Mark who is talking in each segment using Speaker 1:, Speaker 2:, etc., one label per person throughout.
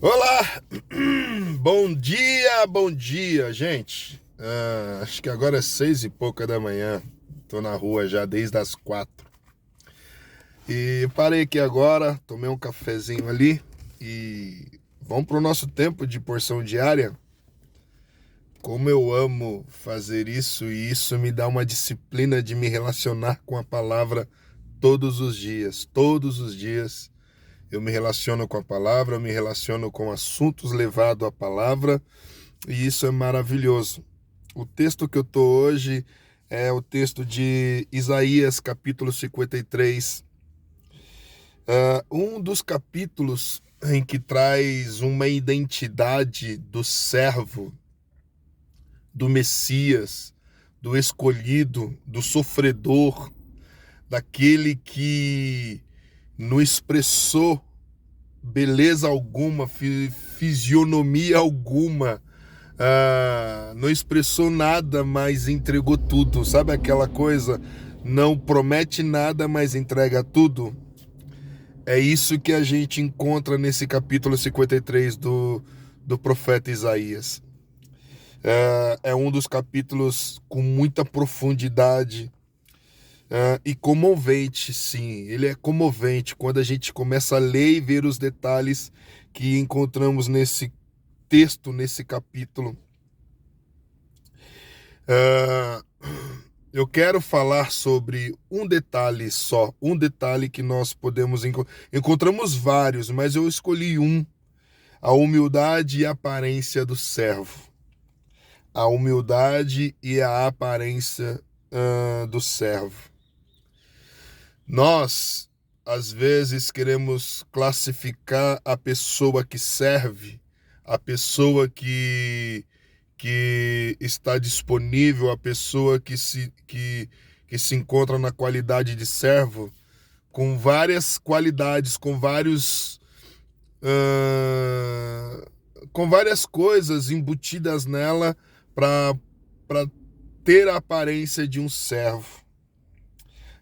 Speaker 1: Olá, bom dia, gente. Acho que agora é 6 e pouca da manhã. Tô na rua já desde as 4. E parei aqui agora, tomei um cafezinho ali e vamos pro nosso tempo de porção diária. Como eu amo fazer isso e isso me dá uma disciplina de me relacionar com a palavra todos os dias. Todos os dias eu me relaciono com a palavra, eu me relaciono com assuntos levados à palavra. E isso é maravilhoso. O texto que eu estou hoje é o texto de Isaías, capítulo 53. Um dos capítulos em que traz uma identidade do servo, do Messias, do escolhido, do sofredor, daquele que não expressou beleza alguma, fisionomia alguma, não expressou nada, mas entregou tudo. Sabe aquela coisa? Não promete nada, mas entrega tudo. É isso que a gente encontra nesse capítulo 53 do profeta Isaías. É um dos capítulos com muita profundidade e comovente, sim. Ele é comovente quando a gente começa a ler e ver os detalhes que encontramos nesse texto, nesse capítulo. Ah, eu quero falar sobre um detalhe só, um detalhe que nós podemos encontramos vários, mas eu escolhi um: a humildade e a aparência do servo. A humildade e a aparência do servo. Nós, às vezes, queremos classificar a pessoa que serve, a pessoa que está disponível, a pessoa que se encontra na qualidade de servo, com várias qualidades, com várias coisas embutidas nela para ter a aparência de um servo,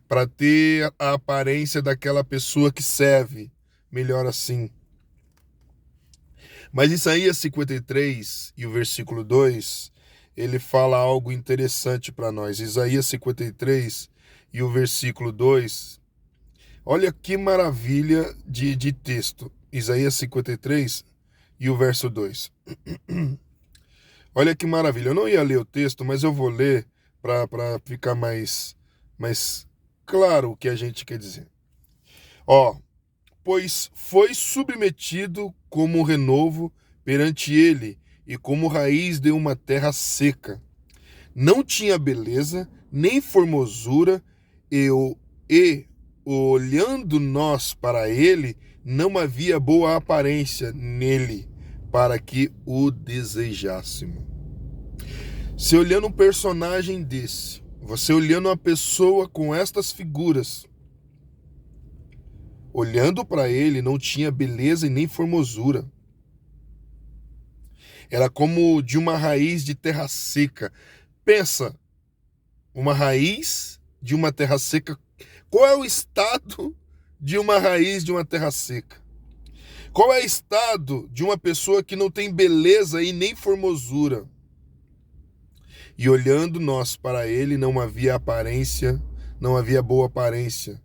Speaker 1: para ter a aparência daquela pessoa que serve, melhor assim. Mas Isaías 53 e o versículo 2, ele fala algo interessante para nós. Isaías 53 e o versículo 2, olha que maravilha de texto. Isaías 53 e o verso 2. Olha que maravilha. Eu não ia ler o texto, mas eu vou ler para ficar mais claro o que a gente quer dizer. Ó, pois foi submetido como um renovo perante ele, e como raiz de uma terra seca. Não tinha beleza, nem formosura, e, e olhando nós para ele, não havia boa aparência nele, para que o desejássemos. Se olhando um personagem desse, você olhando uma pessoa com estas figuras, olhando para ele, não tinha beleza e nem formosura. Era como de uma raiz de terra seca. Pensa, uma raiz de uma terra seca. Qual é o estado de uma raiz de uma terra seca? Qual é o estado de uma pessoa que não tem beleza e nem formosura? E olhando nós para ele, não havia aparência, não havia boa aparência,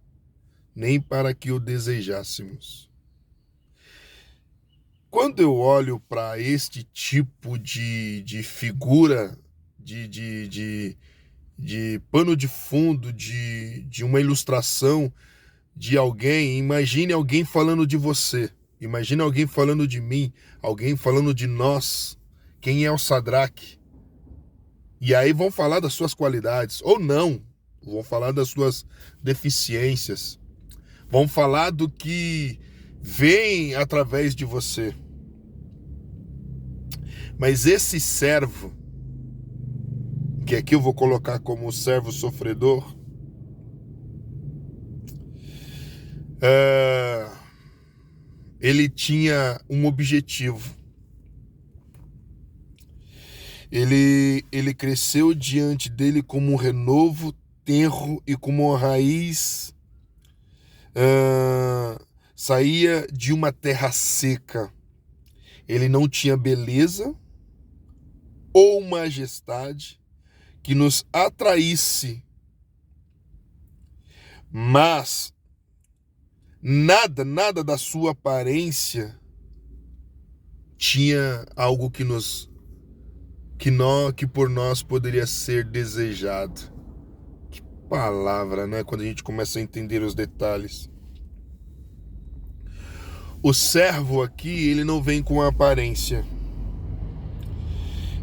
Speaker 1: nem para que o desejássemos. Quando eu olho para este tipo de figura, de, de, de, de pano de fundo, de uma ilustração de alguém, imagine alguém falando de você, imagine alguém falando de mim, alguém falando de nós. Quem é o Sadraque? E aí vão falar das suas qualidades, ou não, vão falar das suas deficiências, vão falar do que vem através de você. Mas esse servo, que aqui eu vou colocar como servo sofredor, ele tinha um objetivo. Ele cresceu diante dele como um renovo tenro e como uma raiz saía de uma terra seca. Ele não tinha beleza ou majestade que nos atraísse, mas nada da sua aparência tinha algo que por nós poderia ser desejado. Que palavra, né? Quando a gente começa a entender os detalhes. O servo aqui, ele não vem com aparência.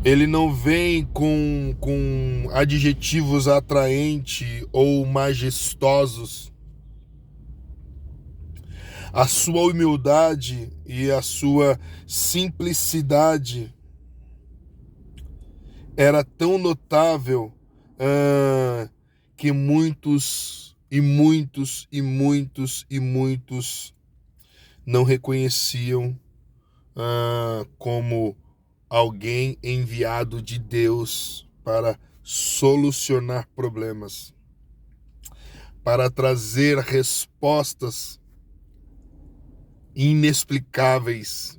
Speaker 1: Ele não vem com adjetivos atraentes ou majestosos. A sua humildade e a sua simplicidade era tão notável que muitos não reconheciam como alguém enviado de Deus para solucionar problemas, para trazer respostas inexplicáveis.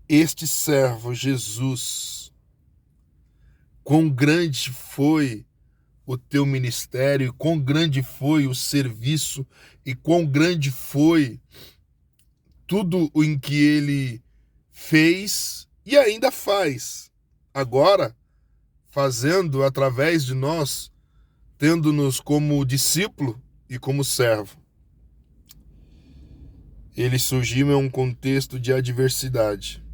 Speaker 1: Este servo, Jesus, quão grande foi o teu ministério, quão grande foi o serviço e quão grande foi tudo o em que ele fez e ainda faz, agora fazendo através de nós, tendo-nos como discípulo e como servo. Ele surgiu em um contexto de adversidade,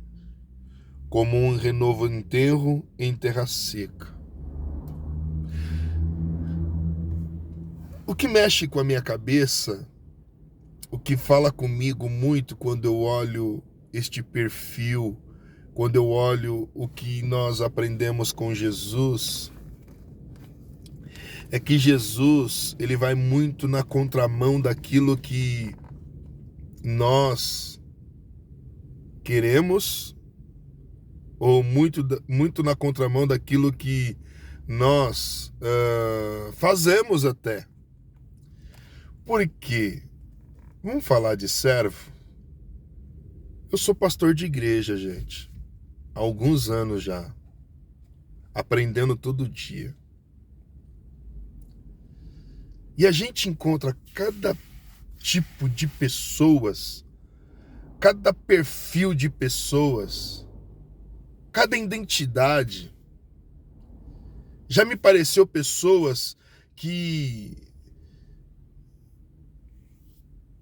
Speaker 1: como um renovo enterro em terra seca. O que mexe com a minha cabeça, o que fala comigo muito quando eu olho este perfil, quando eu olho o que nós aprendemos com Jesus, é que Jesus, ele vai muito na contramão daquilo que nós queremos, ou muito na contramão daquilo que nós fazemos até. Por quê? Vamos falar de servo? Eu sou pastor de igreja, gente, há alguns anos já, aprendendo todo dia. E a gente encontra cada tipo de pessoas, cada perfil de pessoas, cada identidade. Já me pareceu pessoas que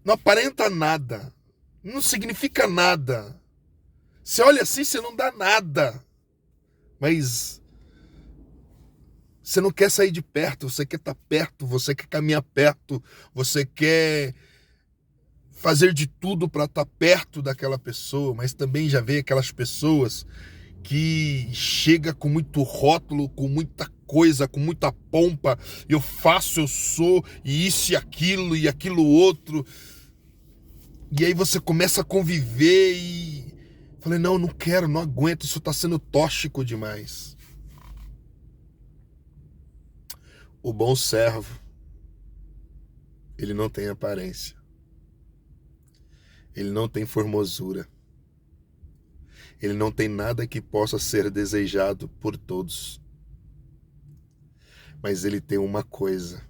Speaker 1: não aparenta nada, não significa nada. Você olha assim, você não dá nada, mas você não quer sair de perto, você quer estar perto, você quer caminhar perto, você quer fazer de tudo para estar perto daquela pessoa, mas também já vê aquelas pessoas que chega com muito rótulo, com muita coisa, com muita pompa, eu faço, eu sou, e isso e aquilo outro. E aí você começa a conviver e falei, não quero, não aguento, isso está sendo tóxico demais. O bom servo, ele não tem aparência. Ele não tem formosura. Ele não tem nada que possa ser desejado por todos. Mas ele tem uma coisa,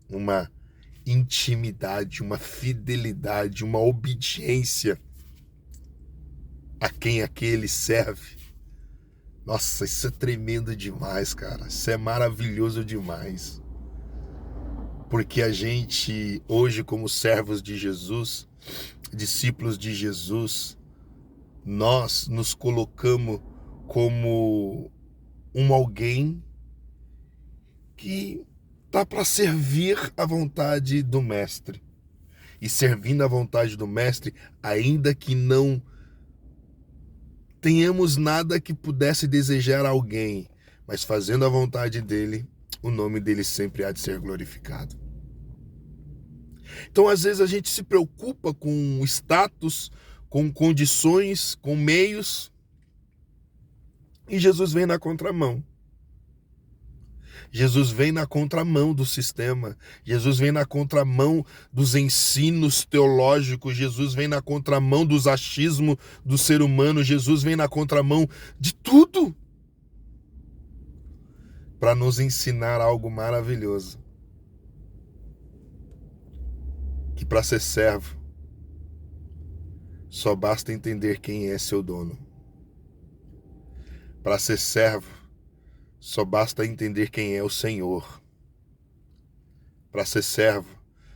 Speaker 1: uma intimidade, uma fidelidade, uma obediência a quem aquele serve. Nossa, isso é tremendo demais, cara. Isso é maravilhoso demais. Porque a gente, hoje, como servos de Jesus, discípulos de Jesus, nós nos colocamos como alguém que tá para servir a vontade do Mestre. E servindo a vontade do Mestre, ainda que não tenhamos nada que pudesse desejar a alguém, mas fazendo a vontade dele, o nome dele sempre há de ser glorificado. Então, às vezes, a gente se preocupa com status, com condições, com meios, e Jesus vem na contramão. Jesus vem na contramão do sistema, Jesus vem na contramão dos ensinos teológicos, Jesus vem na contramão dos achismos do ser humano, Jesus vem na contramão de tudo para nos ensinar algo maravilhoso. Que para ser servo, só basta entender quem é seu dono. Para ser servo, só basta entender quem é o Senhor. Para ser servo,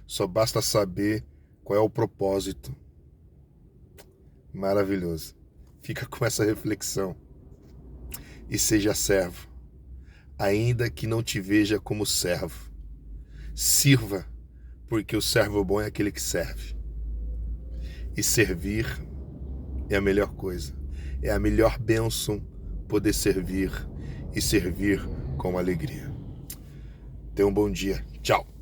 Speaker 1: só basta saber qual é o propósito. Maravilhoso. Fica com essa reflexão. E seja servo, ainda que não te veja como servo. Sirva, porque o servo bom é aquele que serve. E servir é a melhor coisa. É a melhor bênção poder servir e servir com alegria. Tenha um bom dia. Tchau.